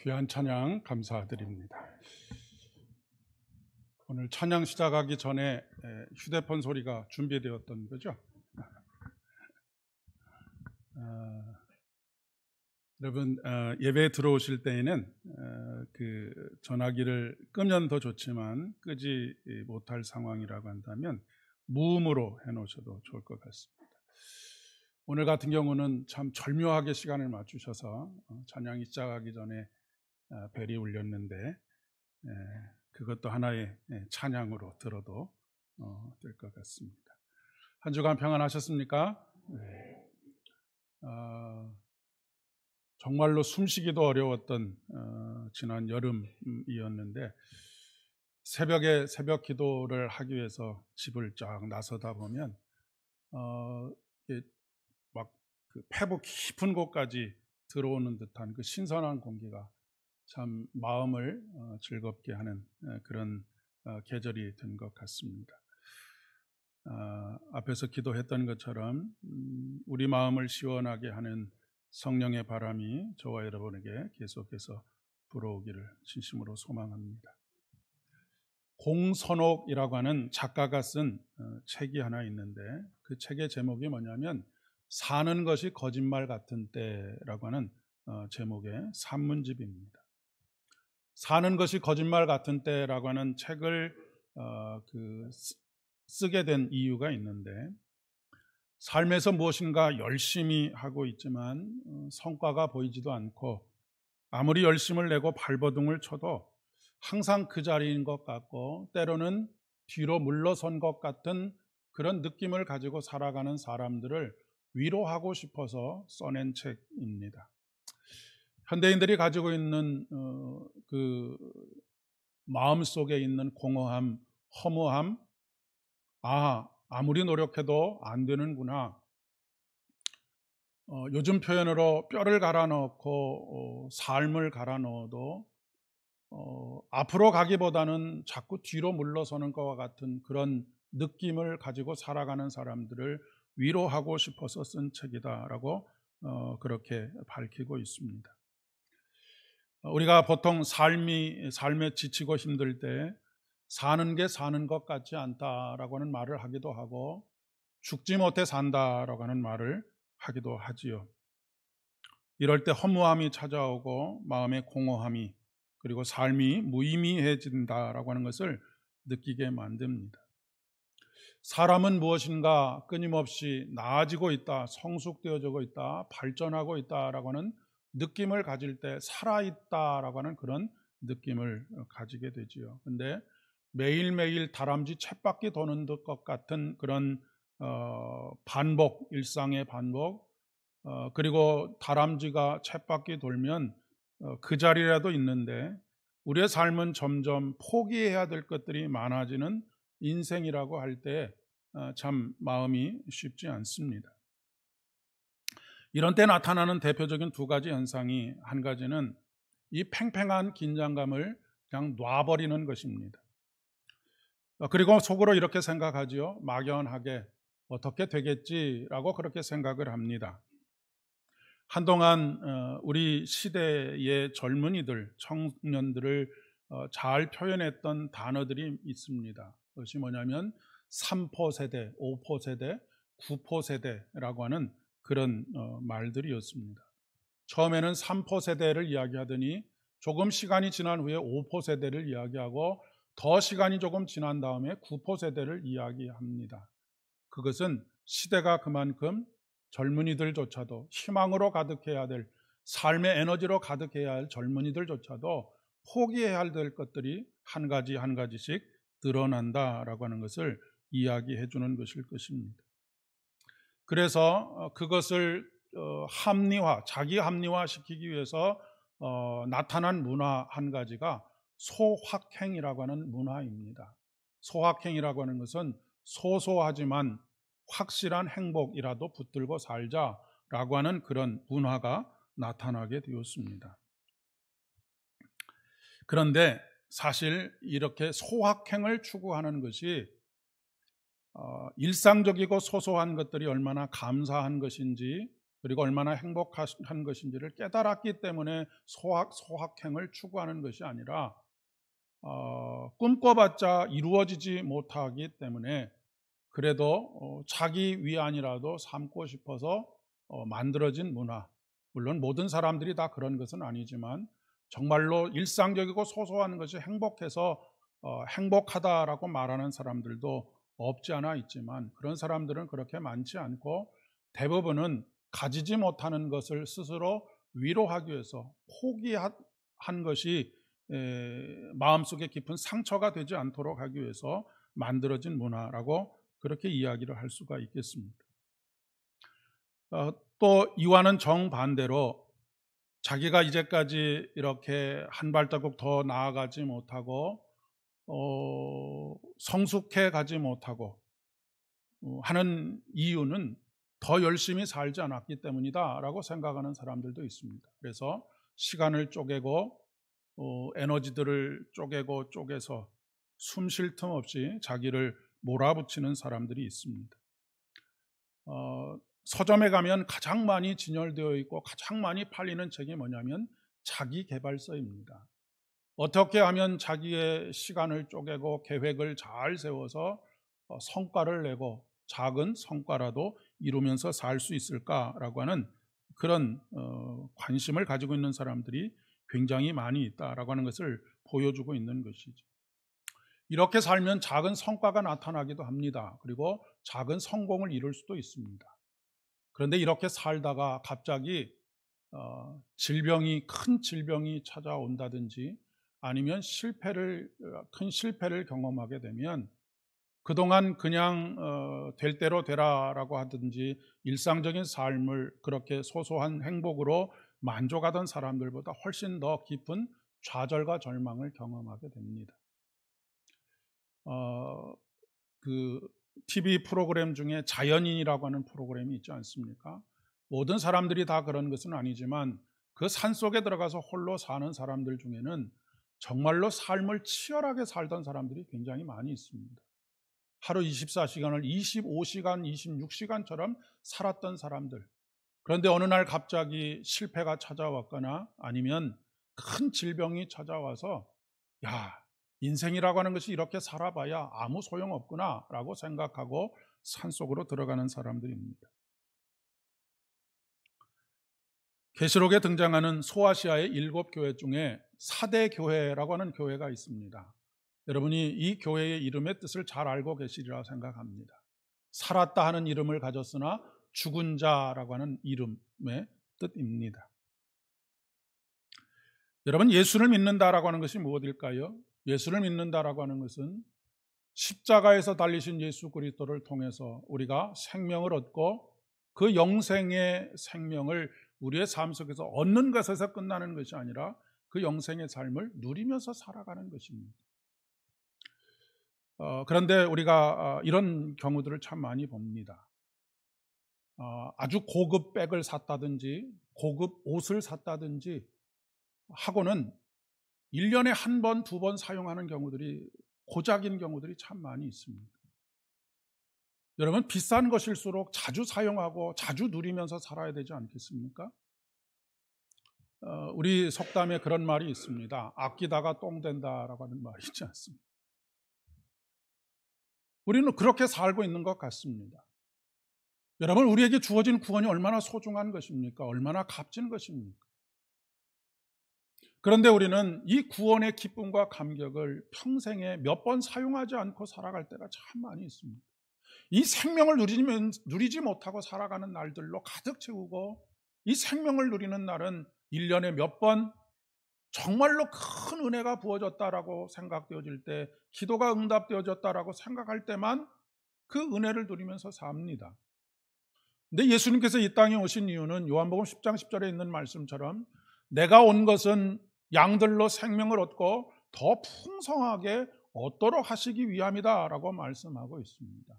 귀한 찬양 감사드립니다. 오늘 찬양 시작하기 전에 휴대폰 소리가 준비되었던 거죠. 여러분 예배에 들어오실 때에는 그 전화기를 끄면 더 좋지만 끄지 못할 상황이라고 한다면 무음으로 해놓으셔도 좋을 것 같습니다. 오늘 같은 경우는 참 절묘하게 시간을 맞추셔서 찬양이 시작하기 전에 벨이 울렸는데 그것도 하나의 찬양으로 들어도 될 것 같습니다. 한 주간 평안하셨습니까? 네. 정말로 숨쉬기도 어려웠던 지난 여름이었는데 새벽에 새벽 기도를 하기 위해서 집을 쫙 나서다 보면 막 그 폐부 깊은 곳까지 들어오는 듯한 그 신선한 공기가 참 마음을 즐겁게 하는 그런 계절이 된 것 같습니다. 앞에서 기도했던 것처럼 우리 마음을 시원하게 하는 성령의 바람이 저와 여러분에게 계속해서 불어오기를 진심으로 소망합니다. 공선옥이라고 하는 작가가 쓴 책이 하나 있는데 그 책의 제목이 뭐냐면 사는 것이 거짓말 같은 때라고 하는 제목의 산문집입니다. 사는 것이 거짓말 같은 때라고 하는 책을 쓰게 된 이유가 있는데 삶에서 무엇인가 열심히 하고 있지만 성과가 보이지도 않고 아무리 열심을 내고 발버둥을 쳐도 항상 그 자리인 것 같고 때로는 뒤로 물러선 것 같은 그런 느낌을 가지고 살아가는 사람들을 위로하고 싶어서 써낸 책입니다. 현대인들이 가지고 있는 그 마음 속에 있는 공허함, 허무함, 아무리 노력해도 안 되는구나. 요즘 표현으로 뼈를 갈아 넣고 삶을 갈아 넣어도 앞으로 가기보다는 자꾸 뒤로 물러서는 것과 같은 그런 느낌을 가지고 살아가는 사람들을 위로하고 싶어서 쓴 책이다라고 그렇게 밝히고 있습니다. 우리가 보통 삶에 지치고 힘들 때 사는 게 사는 것 같지 않다라고 하는 말을 하기도 하고 죽지 못해 산다라고 하는 말을 하기도 하지요. 이럴 때 허무함이 찾아오고 마음의 공허함이 그리고 삶이 무의미해진다라고 하는 것을 느끼게 만듭니다. 사람은 무엇인가 끊임없이 나아지고 있다, 성숙되어지고 있다, 발전하고 있다라고 하는 느낌을 가질 때 살아있다라고 하는 그런 느낌을 가지게 되지요. 근데 매일매일 다람쥐 쳇바퀴 도는 것 같은 그런 반복, 일상의 반복, 그리고 다람쥐가 쳇바퀴 돌면 그 자리라도 있는데 우리의 삶은 점점 포기해야 될 것들이 많아지는 인생이라고 할 때 참 마음이 쉽지 않습니다. 이런 때 나타나는 대표적인 두 가지 현상이 한 가지는 이 팽팽한 긴장감을 그냥 놔버리는 것입니다. 그리고 속으로 이렇게 생각하지요. 막연하게 어떻게 되겠지라고 그렇게 생각을 합니다. 한동안 우리 시대의 젊은이들, 청년들을 잘 표현했던 단어들이 있습니다. 그것이 뭐냐면 3포 세대, 5포 세대, 9포 세대라고 하는 그런 말들이었습니다. 처음에는 3포 세대를 이야기하더니 조금 시간이 지난 후에 5포 세대를 이야기하고 더 시간이 조금 지난 다음에 9포 세대를 이야기합니다. 그것은 시대가 그만큼 젊은이들조차도 희망으로 가득해야 될 삶의 에너지로 가득해야 할 젊은이들조차도 포기해야 할 것들이 한 가지 한 가지씩 드러난다라고 하는 것을 이야기해 주는 것일 것입니다. 그래서 그것을 자기 합리화시키기 위해서 나타난 문화 한 가지가 소확행이라고 하는 문화입니다. 소확행이라고 하는 것은 소소하지만 확실한 행복이라도 붙들고 살자라고 하는 그런 문화가 나타나게 되었습니다. 그런데 사실 이렇게 소확행을 추구하는 것이 일상적이고 소소한 것들이 얼마나 감사한 것인지 그리고 얼마나 행복한 것인지를 깨달았기 때문에 소확행을 추구하는 것이 아니라 꿈꿔봤자 이루어지지 못하기 때문에 그래도 자기 위안이라도 삼고 싶어서 만들어진 문화, 물론 모든 사람들이 다 그런 것은 아니지만 정말로 일상적이고 소소한 것이 행복해서 행복하다라고 말하는 사람들도 없지 않아 있지만 그런 사람들은 그렇게 많지 않고 대부분은 가지지 못하는 것을 스스로 위로하기 위해서 포기한 것이 마음속에 깊은 상처가 되지 않도록 하기 위해서 만들어진 문화라고 그렇게 이야기를 할 수가 있겠습니다. 또 이와는 정반대로 자기가 이제까지 이렇게 한 발자국 더 나아가지 못하고 성숙해 가지 못하고 하는 이유는 더 열심히 살지 않았기 때문이다라고 생각하는 사람들도 있습니다. 그래서 시간을 쪼개고 에너지들을 쪼개서 숨 쉴 틈 없이 자기를 몰아붙이는 사람들이 있습니다. 서점에 가면 가장 많이 진열되어 있고 가장 많이 팔리는 책이 뭐냐면 자기계발서입니다. 어떻게 하면 자기의 시간을 쪼개고 계획을 잘 세워서 성과를 내고 작은 성과라도 이루면서 살 수 있을까라고 하는 그런 관심을 가지고 있는 사람들이 굉장히 많이 있다라고 하는 것을 보여주고 있는 것이죠. 이렇게 살면 작은 성과가 나타나기도 합니다. 그리고 작은 성공을 이룰 수도 있습니다. 그런데 이렇게 살다가 갑자기 큰 질병이 찾아온다든지 아니면 큰 실패를 경험하게 되면 그동안 그냥 될 대로 되라라고 하든지 일상적인 삶을 그렇게 소소한 행복으로 만족하던 사람들보다 훨씬 더 깊은 좌절과 절망을 경험하게 됩니다. 그 TV 프로그램 중에 자연인이라고 하는 프로그램이 있지 않습니까? 모든 사람들이 다 그런 것은 아니지만 그 산속에 들어가서 홀로 사는 사람들 중에는 정말로 삶을 치열하게 살던 사람들이 굉장히 많이 있습니다. 하루 24시간을 25시간, 26시간처럼 살았던 사람들. 그런데 어느 날 갑자기 실패가 찾아왔거나 아니면 큰 질병이 찾아와서 야, 인생이라고 하는 것이 이렇게 살아봐야 아무 소용없구나 라고 생각하고 산속으로 들어가는 사람들입니다. 계시록에 등장하는 소아시아의 7교회 중에 사대 교회라고 하는 교회가 있습니다. 여러분이 이 교회의 이름의 뜻을 잘 알고 계시리라 생각합니다. 살았다 하는 이름을 가졌으나 죽은 자라고 하는 이름의 뜻입니다. 여러분, 예수를 믿는다라고 하는 것이 무엇일까요? 예수를 믿는다라고 하는 것은 십자가에서 달리신 예수 그리스도를 통해서 우리가 생명을 얻고 그 영생의 생명을 우리의 삶 속에서 얻는 것에서 끝나는 것이 아니라 그 영생의 삶을 누리면서 살아가는 것입니다. 그런데 우리가 이런 경우들을 참 많이 봅니다. 아주 고급 백을 샀다든지 고급 옷을 샀다든지 하고는 1년에 한 번, 2번 사용하는 경우들이 고작인 경우들이 참 많이 있습니다. 여러분, 비싼 것일수록 자주 사용하고 자주 누리면서 살아야 되지 않겠습니까? 우리 속담에 그런 말이 있습니다. 아끼다가 똥 된다라고 하는 말이 있지 않습니까? 우리는 그렇게 살고 있는 것 같습니다. 여러분, 우리에게 주어진 구원이 얼마나 소중한 것입니까? 얼마나 값진 것입니까? 그런데 우리는 이 구원의 기쁨과 감격을 평생에 몇 번 사용하지 않고 살아갈 때가 참 많이 있습니다. 이 생명을 누리지 못하고 살아가는 날들로 가득 채우고 이 생명을 누리는 날은 1년에 몇 번 정말로 큰 은혜가 부어졌다라고 생각되어질 때, 기도가 응답되어졌다라고 생각할 때만 그 은혜를 누리면서 삽니다. 근데 예수님께서 이 땅에 오신 이유는 요한복음 10장 10절에 있는 말씀처럼 내가 온 것은 양들로 생명을 얻고 더 풍성하게 얻도록 하시기 위함이다라고 말씀하고 있습니다.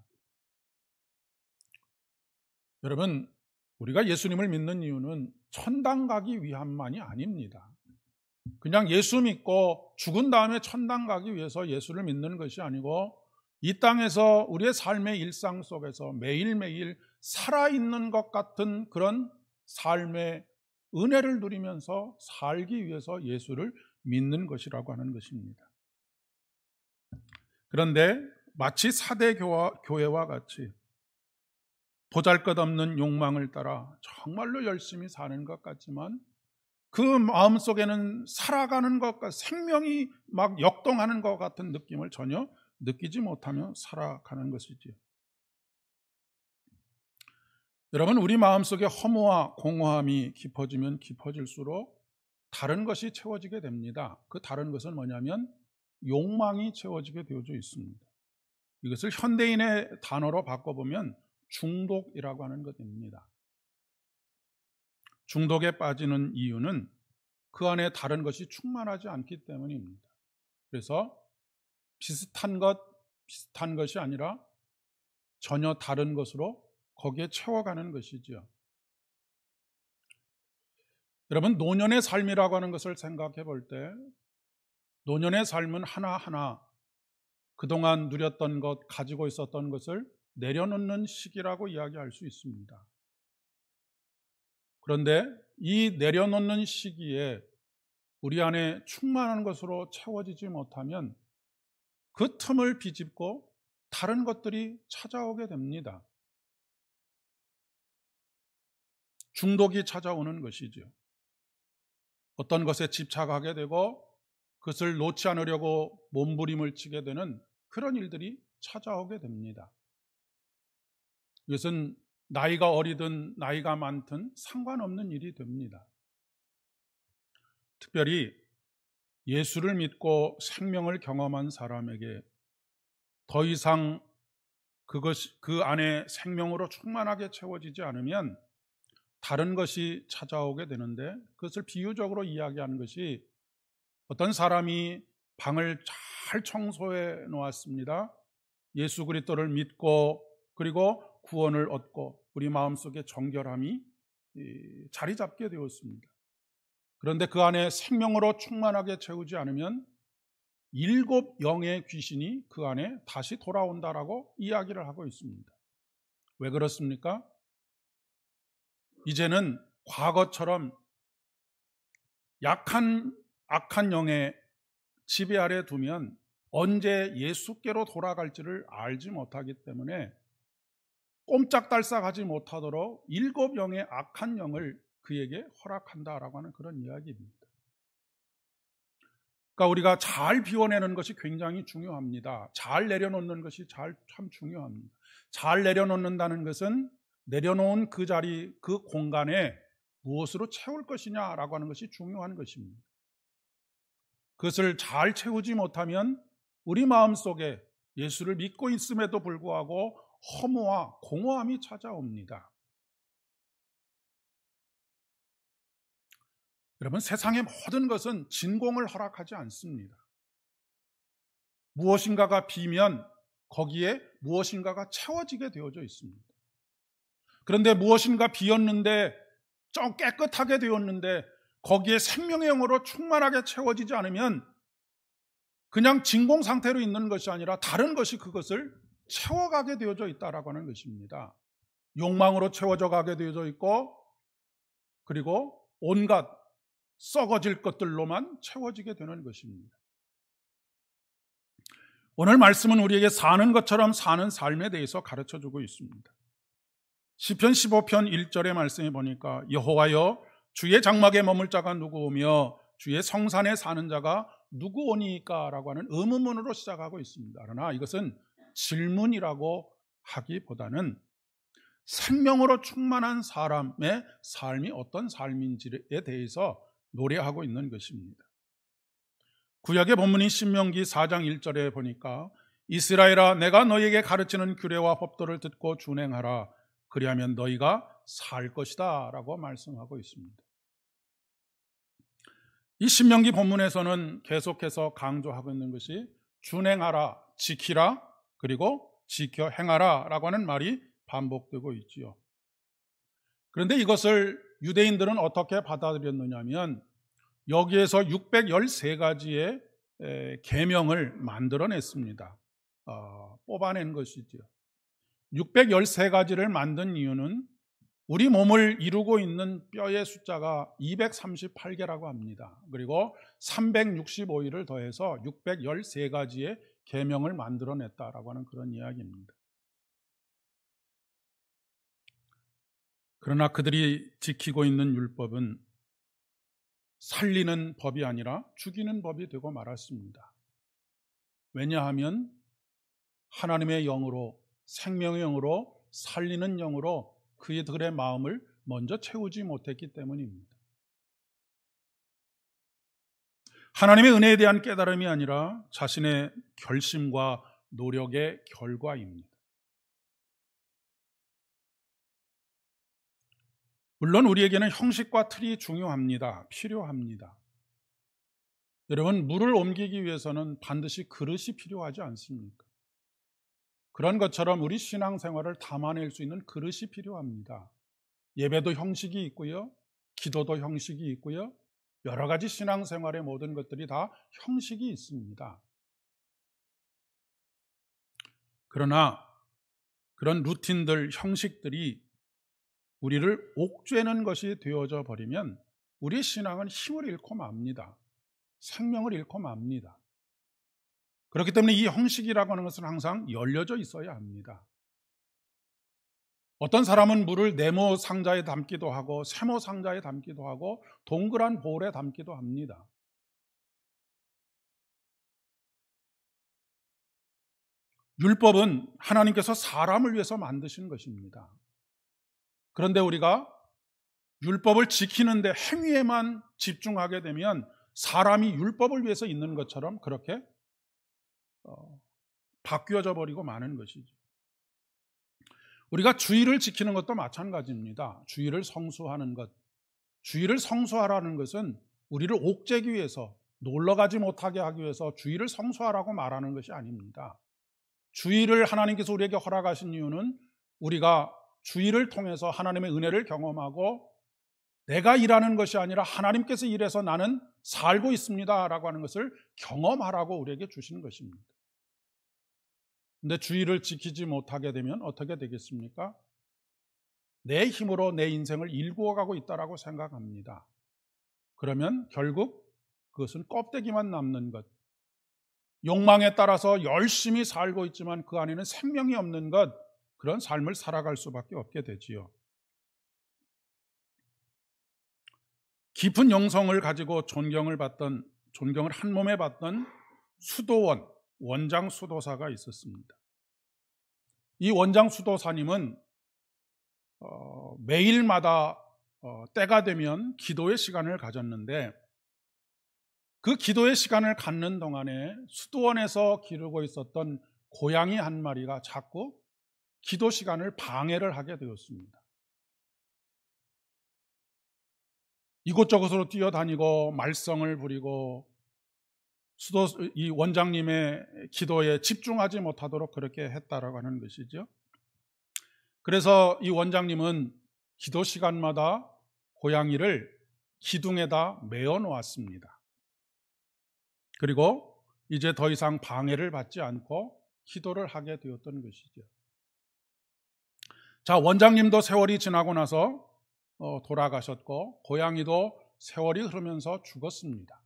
여러분, 우리가 예수님을 믿는 이유는 천당 가기 위함만이 아닙니다. 그냥 예수 믿고 죽은 다음에 천당 가기 위해서 예수를 믿는 것이 아니고 이 땅에서 우리의 삶의 일상 속에서 매일매일 살아있는 것 같은 그런 삶의 은혜를 누리면서 살기 위해서 예수를 믿는 것이라고 하는 것입니다. 그런데 마치 사대 교회와 같이 보잘것없는 욕망을 따라 정말로 열심히 사는 것 같지만 그 마음속에는 살아가는 것과 생명이 막 역동하는 것 같은 느낌을 전혀 느끼지 못하며 살아가는 것이지요. 여러분, 우리 마음속에 허무와 공허함이 깊어지면 깊어질수록 다른 것이 채워지게 됩니다. 그 다른 것은 뭐냐면 욕망이 채워지게 되어져 있습니다. 이것을 현대인의 단어로 바꿔보면 중독이라고 하는 것입니다. 중독에 빠지는 이유는 그 안에 다른 것이 충만하지 않기 때문입니다. 그래서 비슷한 것이 아니라 전혀 다른 것으로 거기에 채워가는 것이지요. 여러분, 노년의 삶이라고 하는 것을 생각해 볼 때 노년의 삶은 하나하나 그동안 누렸던 것, 가지고 있었던 것을 내려놓는 시기라고 이야기할 수 있습니다. 그런데 이 내려놓는 시기에 우리 안에 충만한 것으로 채워지지 못하면 그 틈을 비집고 다른 것들이 찾아오게 됩니다. 중독이 찾아오는 것이죠. 어떤 것에 집착하게 되고 그것을 놓지 않으려고 몸부림을 치게 되는 그런 일들이 찾아오게 됩니다. 이것은 나이가 어리든 나이가 많든 상관없는 일이 됩니다. 특별히 예수를 믿고 생명을 경험한 사람에게 더 이상 그 안에 생명으로 충만하게 채워지지 않으면 다른 것이 찾아오게 되는데, 그것을 비유적으로 이야기하는 것이 어떤 사람이 방을 잘 청소해 놓았습니다. 예수 그리스도를 믿고 그리고 구원을 얻고 우리 마음속에 정결함이 자리 잡게 되었습니다. 그런데 그 안에 생명으로 충만하게 채우지 않으면 7 영의 귀신이 그 안에 다시 돌아온다라고 이야기를 하고 있습니다. 왜 그렇습니까? 이제는 과거처럼 악한 영의 지배 아래 두면 언제 예수께로 돌아갈지를 알지 못하기 때문에 꼼짝달싹하지 못하도록 7 영의 악한 영을 그에게 허락한다라고 하는 그런 이야기입니다. 그러니까 우리가 잘 비워내는 것이 굉장히 중요합니다. 잘 내려놓는 것이 참 중요합니다. 잘 내려놓는다는 것은 내려놓은 그 자리, 그 공간에 무엇으로 채울 것이냐라고 하는 것이 중요한 것입니다. 그것을 잘 채우지 못하면 우리 마음속에 예수를 믿고 있음에도 불구하고 허무와 공허함이 찾아옵니다. 여러분, 세상의 모든 것은 진공을 허락하지 않습니다. 무엇인가가 비면 거기에 무엇인가가 채워지게 되어져 있습니다. 그런데 무엇인가 비었는데 좀 깨끗하게 되었는데 거기에 생명의 영으로 충만하게 채워지지 않으면 그냥 진공 상태로 있는 것이 아니라 다른 것이 그것을 채워가게 되어져 있다라고 하는 것입니다. 욕망으로 채워져 가게 되어져 있고, 그리고 온갖 썩어질 것들로만 채워지게 되는 것입니다. 오늘 말씀은 우리에게 사는 것처럼 사는 삶에 대해서 가르쳐주고 있습니다. 시편 15편 1절의 말씀에 보니까 여호와여 주의 장막에 머물 자가 누구오며 주의 성산에 사는 자가 누구오니까? 라고 하는 의문문으로 시작하고 있습니다. 그러나 이것은 질문이라고 하기보다는 생명으로 충만한 사람의 삶이 어떤 삶인지에 대해서 노래하고 있는 것입니다. 구약의 본문인 신명기 4장 1절에 보니까 이스라엘아 내가 너희에게 가르치는 규례와 법도를 듣고 준행하라 그리하면 너희가 살 것이다 라고 말씀하고 있습니다. 이 신명기 본문에서는 계속해서 강조하고 있는 것이 준행하라, 지키라, 그리고 지켜 행하라 라고 하는 말이 반복되고 있지요. 그런데 이것을 유대인들은 어떻게 받아들였느냐면 여기에서 613가지의 계명을 만들어냈습니다. 뽑아낸 것이지요. 613가지를 만든 이유는 우리 몸을 이루고 있는 뼈의 숫자가 238개라고 합니다. 그리고 365일을 더해서 613가지의 계명을 만들어냈다라고 하는 그런 이야기입니다. 그러나 그들이 지키고 있는 율법은 살리는 법이 아니라 죽이는 법이 되고 말았습니다. 왜냐하면 하나님의 영으로, 생명의 영으로, 살리는 영으로 그들의 마음을 먼저 채우지 못했기 때문입니다. 하나님의 은혜에 대한 깨달음이 아니라 자신의 결심과 노력의 결과입니다. 물론 우리에게는 형식과 틀이 중요합니다. 필요합니다. 여러분, 물을 옮기기 위해서는 반드시 그릇이 필요하지 않습니까? 그런 것처럼 우리 신앙생활을 담아낼 수 있는 그릇이 필요합니다. 예배도 형식이 있고요, 기도도 형식이 있고요, 여러 가지 신앙생활의 모든 것들이 다 형식이 있습니다. 그러나 그런 루틴들, 형식들이 우리를 옥죄는 것이 되어져 버리면 우리 신앙은 힘을 잃고 맙니다. 생명을 잃고 맙니다. 그렇기 때문에 이 형식이라고 하는 것은 항상 열려져 있어야 합니다. 어떤 사람은 물을 네모 상자에 담기도 하고 세모 상자에 담기도 하고 동그란 볼에 담기도 합니다. 율법은 하나님께서 사람을 위해서 만드신 것입니다. 그런데 우리가 율법을 지키는데 행위에만 집중하게 되면 사람이 율법을 위해서 있는 것처럼 그렇게 바뀌어져 버리고 마는 것이죠. 우리가 주의를 지키는 것도 마찬가지입니다. 주의를 성수하는 것. 주의를 성수하라는 것은 우리를 옥죄기 위해서, 놀러가지 못하게 하기 위해서 주의를 성수하라고 말하는 것이 아닙니다. 주의를 하나님께서 우리에게 허락하신 이유는 우리가 주의를 통해서 하나님의 은혜를 경험하고 내가 일하는 것이 아니라 하나님께서 일해서 나는 살고 있습니다 라고 하는 것을 경험하라고 우리에게 주시는 것입니다. 그런데 주의를 지키지 못하게 되면 어떻게 되겠습니까? 내 힘으로 내 인생을 일구어가고 있다라고 생각합니다. 그러면 결국 그것은 껍데기만 남는 것, 욕망에 따라서 열심히 살고 있지만 그 안에는 생명이 없는 것, 그런 삶을 살아갈 수밖에 없게 되지요. 깊은 영성을 가지고 존경을 한 몸에 받던 수도원, 원장 수도사가 있었습니다. 이 원장 수도사님은 매일마다 때가 되면 기도의 시간을 가졌는데 그 기도의 시간을 갖는 동안에 수도원에서 기르고 있었던 고양이 한 마리가 자꾸 기도 시간을 방해를 하게 되었습니다. 이곳저곳으로 뛰어다니고 말썽을 부리고 이 원장님의 기도에 집중하지 못하도록 그렇게 했다라고 하는 것이죠. 그래서 이 원장님은 기도 시간마다 고양이를 기둥에다 메어 놓았습니다. 그리고 이제 더 이상 방해를 받지 않고 기도를 하게 되었던 것이죠. 자, 원장님도 세월이 지나고 나서 돌아가셨고 고양이도 세월이 흐르면서 죽었습니다.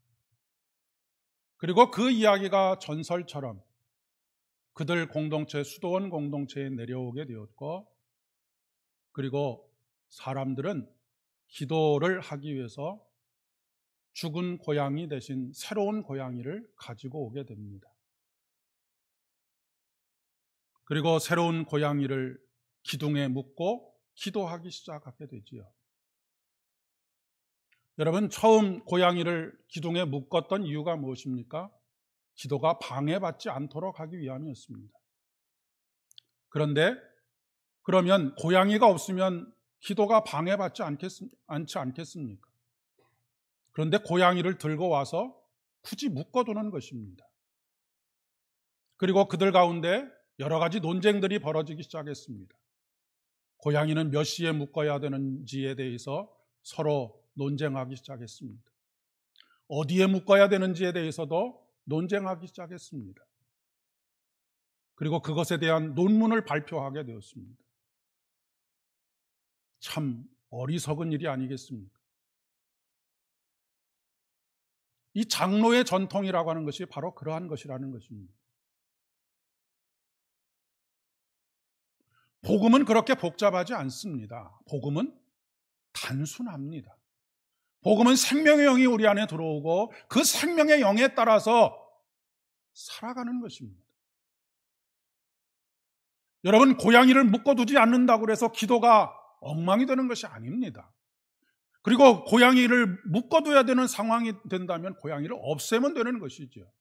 그리고 그 이야기가 전설처럼 그들 공동체, 수도원 공동체에 내려오게 되었고, 그리고 사람들은 기도를 하기 위해서 죽은 고양이 대신 새로운 고양이를 가지고 오게 됩니다. 그리고 새로운 고양이를 기둥에 묶고 기도하기 시작하게 되지요. 여러분, 처음 고양이를 기둥에 묶었던 이유가 무엇입니까? 기도가 방해받지 않도록 하기 위함이었습니다. 그런데 그러면 고양이가 없으면 기도가 방해받지 않지 않겠습니까? 그런데 고양이를 들고 와서 굳이 묶어두는 것입니다. 그리고 그들 가운데 여러 가지 논쟁들이 벌어지기 시작했습니다. 고양이는 몇 시에 묶어야 되는지에 대해서 서로 논쟁하기 시작했습니다. 어디에 묶어야 되는지에 대해서도 논쟁하기 시작했습니다. 그리고 그것에 대한 논문을 발표하게 되었습니다. 참 어리석은 일이 아니겠습니까? 이 장로의 전통이라고 하는 것이 바로 그러한 것이라는 것입니다. 복음은 그렇게 복잡하지 않습니다. 복음은 단순합니다. 복음은 생명의 영이 우리 안에 들어오고 그 생명의 영에 따라서 살아가는 것입니다. 여러분, 고양이를 묶어두지 않는다고 해서 기도가 엉망이 되는 것이 아닙니다. 그리고 고양이를 묶어둬야 되는 상황이 된다면 고양이를 없애면 되는 것이죠.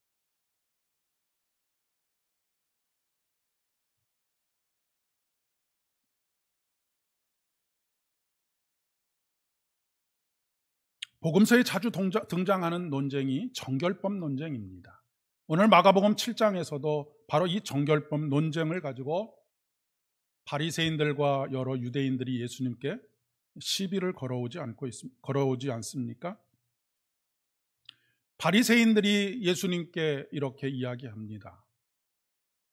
복음서에 자주 등장하는 논쟁이 정결법 논쟁입니다. 오늘 마가복음 7장에서도 바로 이 정결법 논쟁을 가지고 바리새인들과 여러 유대인들이 예수님께 시비를 걸어오지 않습니까? 바리새인들이 예수님께 이렇게 이야기합니다.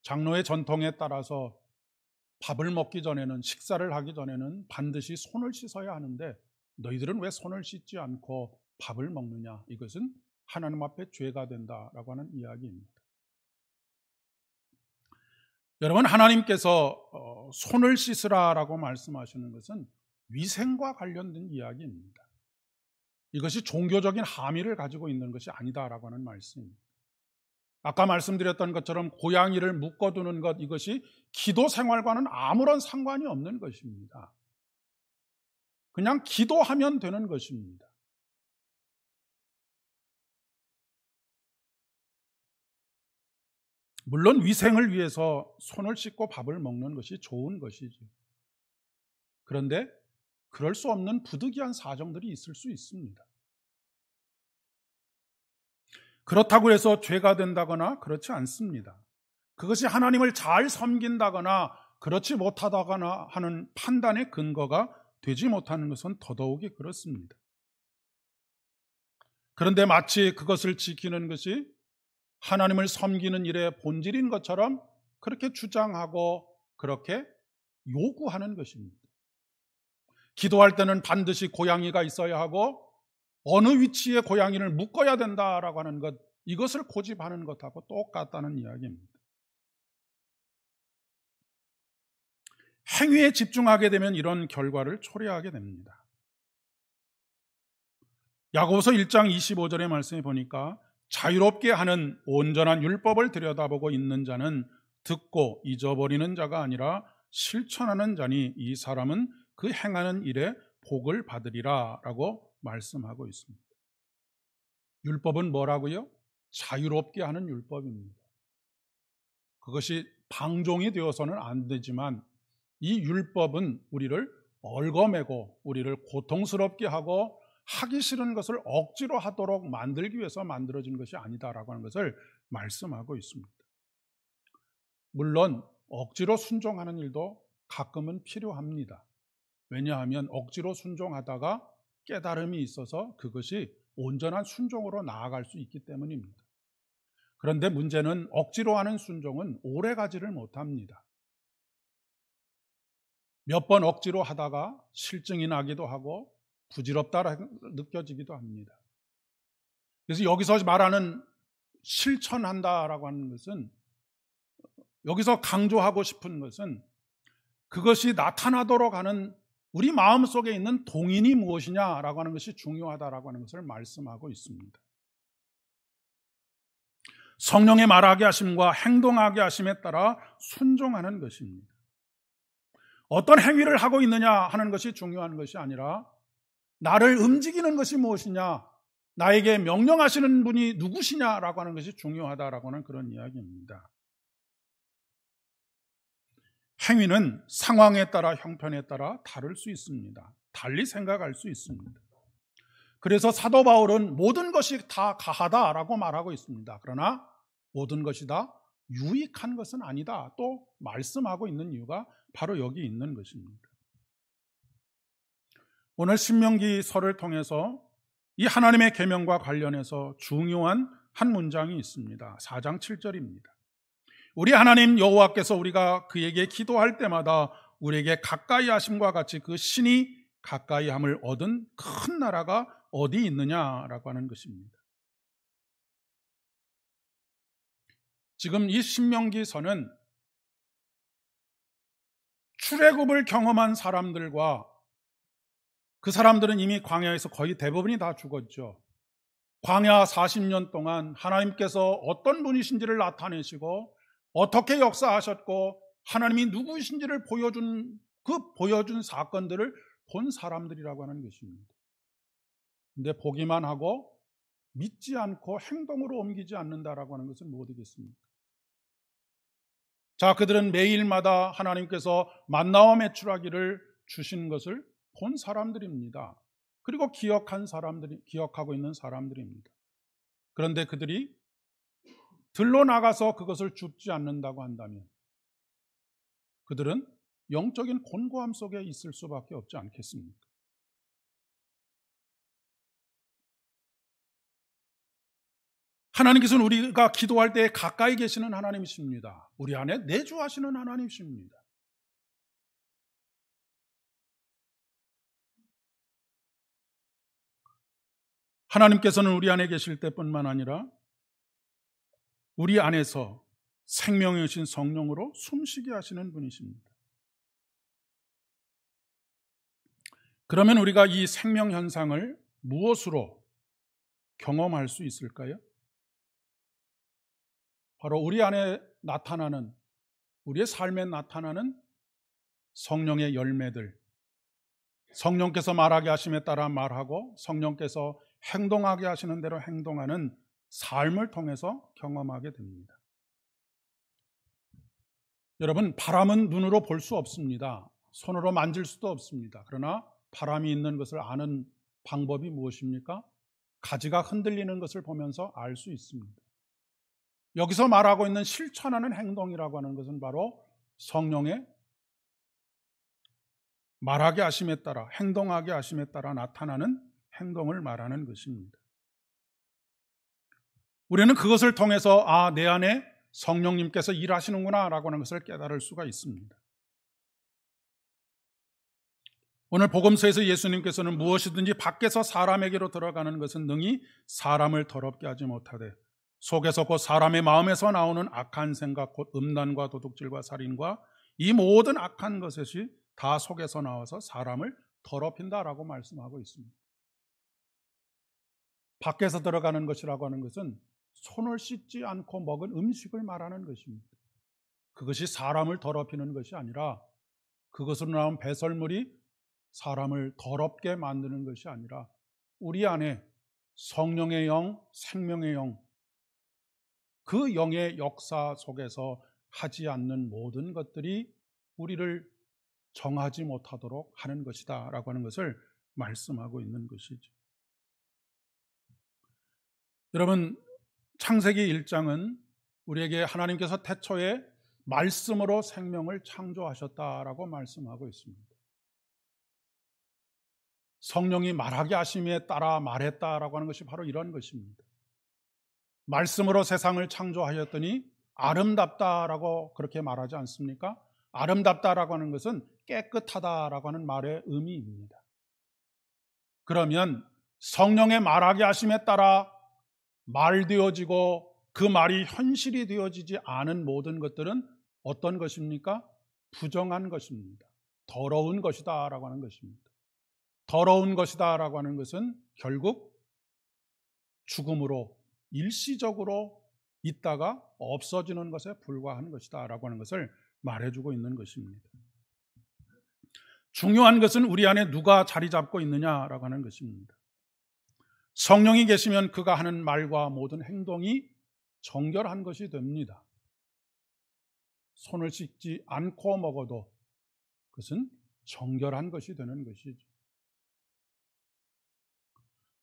장로의 전통에 따라서 밥을 먹기 전에는, 식사를 하기 전에는 반드시 손을 씻어야 하는데 너희들은 왜 손을 씻지 않고 밥을 먹느냐? 이것은 하나님 앞에 죄가 된다라고 하는 이야기입니다. 여러분, 하나님께서 손을 씻으라라고 말씀하시는 것은 위생과 관련된 이야기입니다. 이것이 종교적인 함의를 가지고 있는 것이 아니다라고 하는 말씀입니다. 아까 말씀드렸던 것처럼 고양이를 묶어두는 것, 이것이 기도 생활과는 아무런 상관이 없는 것입니다. 그냥 기도하면 되는 것입니다. 물론 위생을 위해서 손을 씻고 밥을 먹는 것이 좋은 것이죠. 그런데 그럴 수 없는 부득이한 사정들이 있을 수 있습니다. 그렇다고 해서 죄가 된다거나 그렇지 않습니다. 그것이 하나님을 잘 섬긴다거나 그렇지 못하다거나 하는 판단의 근거가 되지 못하는 것은 더더욱이 그렇습니다. 그런데 마치 그것을 지키는 것이 하나님을 섬기는 일의 본질인 것처럼 그렇게 주장하고 그렇게 요구하는 것입니다. 기도할 때는 반드시 고양이가 있어야 하고 어느 위치에 고양이를 묶어야 된다라고 하는 것, 이것을 고집하는 것하고 똑같다는 이야기입니다. 행위에 집중하게 되면 이런 결과를 초래하게 됩니다. 야고보서 1장 25절의 말씀에 보니까 자유롭게 하는 온전한 율법을 들여다보고 있는 자는 듣고 잊어버리는 자가 아니라 실천하는 자니 이 사람은 그 행하는 일에 복을 받으리라 라고 말씀하고 있습니다. 율법은 뭐라고요? 자유롭게 하는 율법입니다. 그것이 방종이 되어서는 안 되지만 이 율법은 우리를 얽어매고 우리를 고통스럽게 하고 하기 싫은 것을 억지로 하도록 만들기 위해서 만들어진 것이 아니다라고 하는 것을 말씀하고 있습니다. 물론 억지로 순종하는 일도 가끔은 필요합니다. 왜냐하면 억지로 순종하다가 깨달음이 있어서 그것이 온전한 순종으로 나아갈 수 있기 때문입니다. 그런데 문제는 억지로 하는 순종은 오래 가지를 못합니다. 몇 번 억지로 하다가 실증이 나기도 하고 부질없다 느껴지기도 합니다. 그래서 여기서 말하는 실천한다라고 하는 것은, 여기서 강조하고 싶은 것은 그것이 나타나도록 하는 우리 마음속에 있는 동인이 무엇이냐라고 하는 것이 중요하다라고 하는 것을 말씀하고 있습니다. 성령의 말하게 하심과 행동하게 하심에 따라 순종하는 것입니다. 어떤 행위를 하고 있느냐 하는 것이 중요한 것이 아니라 나를 움직이는 것이 무엇이냐, 나에게 명령하시는 분이 누구시냐라고 하는 것이 중요하다라고 하는 그런 이야기입니다. 행위는 상황에 따라 형편에 따라 다를 수 있습니다. 달리 생각할 수 있습니다. 그래서 사도 바울은 모든 것이 다 가하다라고 말하고 있습니다. 그러나 모든 것이 다 유익한 것은 아니다 또 말씀하고 있는 이유가 바로 여기 있는 것입니다. 오늘 신명기서를 통해서 이 하나님의 계명과 관련해서 중요한 한 문장이 있습니다. 4장 7절입니다. 우리 하나님 여호와께서 우리가 그에게 기도할 때마다 우리에게 가까이 하심과 같이 그 신이 가까이 함을 얻은 큰 나라가 어디 있느냐라고 하는 것입니다. 지금 이 신명기서는 출애굽을 경험한 사람들과 그 사람들은 이미 광야에서 거의 대부분이 다 죽었죠. 광야 40년 동안 하나님께서 어떤 분이신지를 나타내시고 어떻게 역사하셨고 하나님이 누구이신지를 보여준 사건들을 본 사람들이라고 하는 것입니다. 근데 보기만 하고 믿지 않고 행동으로 옮기지 않는다라고 하는 것은 무엇이겠습니까? 자, 그들은 매일마다 하나님께서 만나와 메추라기를 주신 것을 본 사람들입니다. 그리고 기억하고 있는 사람들입니다. 그런데 그들이 들로 나가서 그것을 줍지 않는다고 한다면 그들은 영적인 곤고함 속에 있을 수밖에 없지 않겠습니까? 하나님께서는 우리가 기도할 때 가까이 계시는 하나님이십니다. 우리 안에 내주하시는 하나님이십니다. 하나님께서는 우리 안에 계실 때뿐만 아니라 우리 안에서 생명의 신 성령으로 숨쉬게 하시는 분이십니다. 그러면 우리가 이 생명 현상을 무엇으로 경험할 수 있을까요? 바로 우리 안에 나타나는, 우리의 삶에 나타나는 성령의 열매들, 성령께서 말하게 하심에 따라 말하고 성령께서 행동하게 하시는 대로 행동하는 삶을 통해서 경험하게 됩니다. 여러분, 바람은 눈으로 볼 수 없습니다. 손으로 만질 수도 없습니다. 그러나 바람이 있는 것을 아는 방법이 무엇입니까? 가지가 흔들리는 것을 보면서 알 수 있습니다. 여기서 말하고 있는 실천하는 행동이라고 하는 것은 바로 성령의 말하게 하심에 따라, 행동하게 하심에 따라 나타나는 행동을 말하는 것입니다. 우리는 그것을 통해서 내 안에 성령님께서 일하시는구나 라고 하는 것을 깨달을 수가 있습니다. 오늘 복음서에서 예수님께서는 무엇이든지 밖에서 사람에게로 들어가는 것은 능히 사람을 더럽게 하지 못하되 속에서 곧 사람의 마음에서 나오는 악한 생각 곧 음란과 도둑질과 살인과 이 모든 악한 것이 다 속에서 나와서 사람을 더럽힌다라고 말씀하고 있습니다. 밖에서 들어가는 것이라고 하는 것은 손을 씻지 않고 먹은 음식을 말하는 것입니다. 그것이 사람을 더럽히는 것이 아니라 그것으로 나온 배설물이 사람을 더럽게 만드는 것이 아니라 우리 안에 성령의 영, 생명의 영, 그 영의 역사 속에서 하지 않는 모든 것들이 우리를 정하지 못하도록 하는 것이다 라고 하는 것을 말씀하고 있는 것이죠. 여러분, 창세기 1장은 우리에게 하나님께서 태초에 말씀으로 생명을 창조하셨다라고 말씀하고 있습니다. 성령이 말하게 하심에 따라 말했다라고 하는 것이 바로 이런 것입니다. 말씀으로 세상을 창조하셨더니 아름답다라고 그렇게 말하지 않습니까? 아름답다라고 하는 것은 깨끗하다라고 하는 말의 의미입니다. 그러면 성령의 말하게 하심에 따라 말되어지고 그 말이 현실이 되어지지 않은 모든 것들은 어떤 것입니까? 부정한 것입니다. 더러운 것이다 라고 하는 것입니다. 더러운 것이다 라고 하는 것은 결국 죽음으로 일시적으로 있다가 없어지는 것에 불과한 것이다 라고 하는 것을 말해주고 있는 것입니다. 중요한 것은 우리 안에 누가 자리 잡고 있느냐라고 하는 것입니다. 성령이 계시면 그가 하는 말과 모든 행동이 정결한 것이 됩니다. 손을 씻지 않고 먹어도 그것은 정결한 것이 되는 것이죠.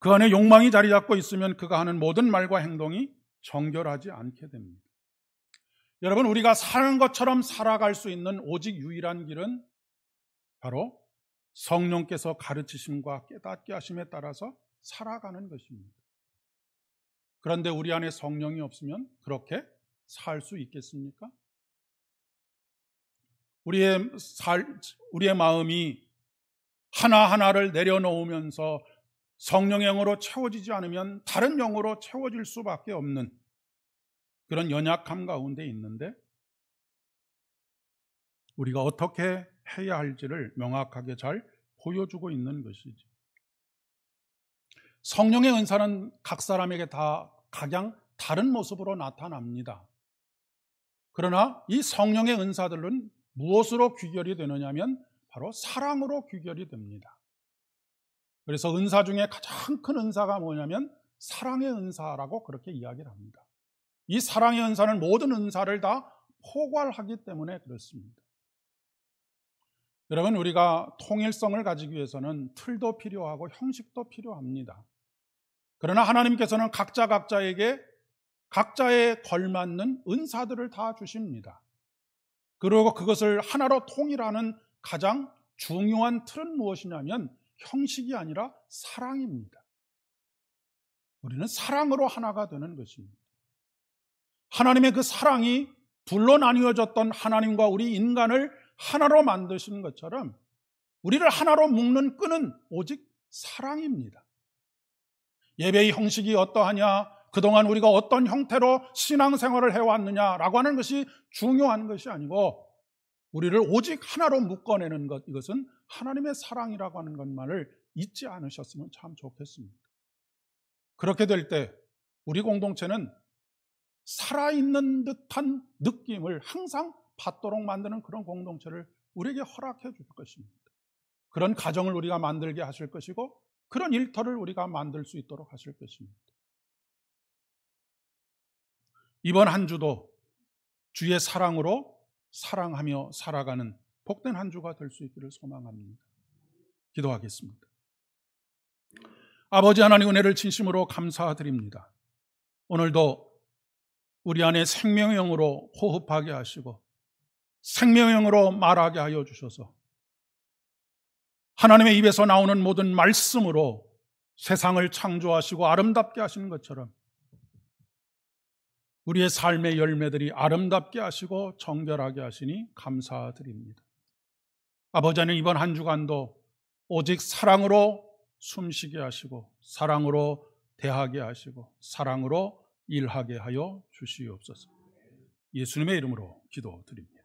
그 안에 욕망이 자리 잡고 있으면 그가 하는 모든 말과 행동이 정결하지 않게 됩니다. 여러분, 우리가 사는 것처럼 살아갈 수 있는 오직 유일한 길은 바로 성령께서 가르치심과 깨닫게 하심에 따라서 살아가는 것입니다. 그런데 우리 안에 성령이 없으면 그렇게 살 수 있겠습니까? 우리의 마음이 하나하나를 내려놓으면서 성령의 영으로 채워지지 않으면 다른 영으로 채워질 수밖에 없는 그런 연약함 가운데 있는데, 우리가 어떻게 해야 할지를 명확하게 잘 보여주고 있는 것이지. 성령의 은사는 각 사람에게 다 각양 다른 모습으로 나타납니다. 그러나 이 성령의 은사들은 무엇으로 귀결이 되느냐면 바로 사랑으로 귀결이 됩니다. 그래서 은사 중에 가장 큰 은사가 뭐냐면 사랑의 은사라고 그렇게 이야기를 합니다. 이 사랑의 은사는 모든 은사를 다 포괄하기 때문에 그렇습니다. 여러분, 우리가 통일성을 가지기 위해서는 틀도 필요하고 형식도 필요합니다. 그러나 하나님께서는 각자에게 각자에 걸맞는 은사들을 다 주십니다. 그리고 그것을 하나로 통일하는 가장 중요한 틀은 무엇이냐면 형식이 아니라 사랑입니다. 우리는 사랑으로 하나가 되는 것입니다. 하나님의 그 사랑이 둘로 나뉘어졌던 하나님과 우리 인간을 하나로 만드신 것처럼 우리를 하나로 묶는 끈은 오직 사랑입니다. 예배의 형식이 어떠하냐, 그동안 우리가 어떤 형태로 신앙생활을 해왔느냐라고 하는 것이 중요한 것이 아니고 우리를 오직 하나로 묶어내는 것, 이것은 하나님의 사랑이라고 하는 것만을 잊지 않으셨으면 참 좋겠습니다. 그렇게 될 때 우리 공동체는 살아있는 듯한 느낌을 항상 받도록 만드는 그런 공동체를 우리에게 허락해 줄 것입니다. 그런 가정을 우리가 만들게 하실 것이고 그런 일터를 우리가 만들 수 있도록 하실 것입니다. 이번 한 주도 주의 사랑으로 사랑하며 살아가는 복된 한 주가 될 수 있기를 소망합니다. 기도하겠습니다. 아버지 하나님, 은혜를 진심으로 감사드립니다. 오늘도 우리 안에 생명의 영으로 호흡하게 하시고 생명의 영으로 말하게 하여 주셔서 하나님의 입에서 나오는 모든 말씀으로 세상을 창조하시고 아름답게 하시는 것처럼 우리의 삶의 열매들이 아름답게 하시고 정결하게 하시니 감사드립니다. 아버지 하나님, 이번 한 주간도 오직 사랑으로 숨쉬게 하시고 사랑으로 대하게 하시고 사랑으로 일하게 하여 주시옵소서. 예수님의 이름으로 기도드립니다.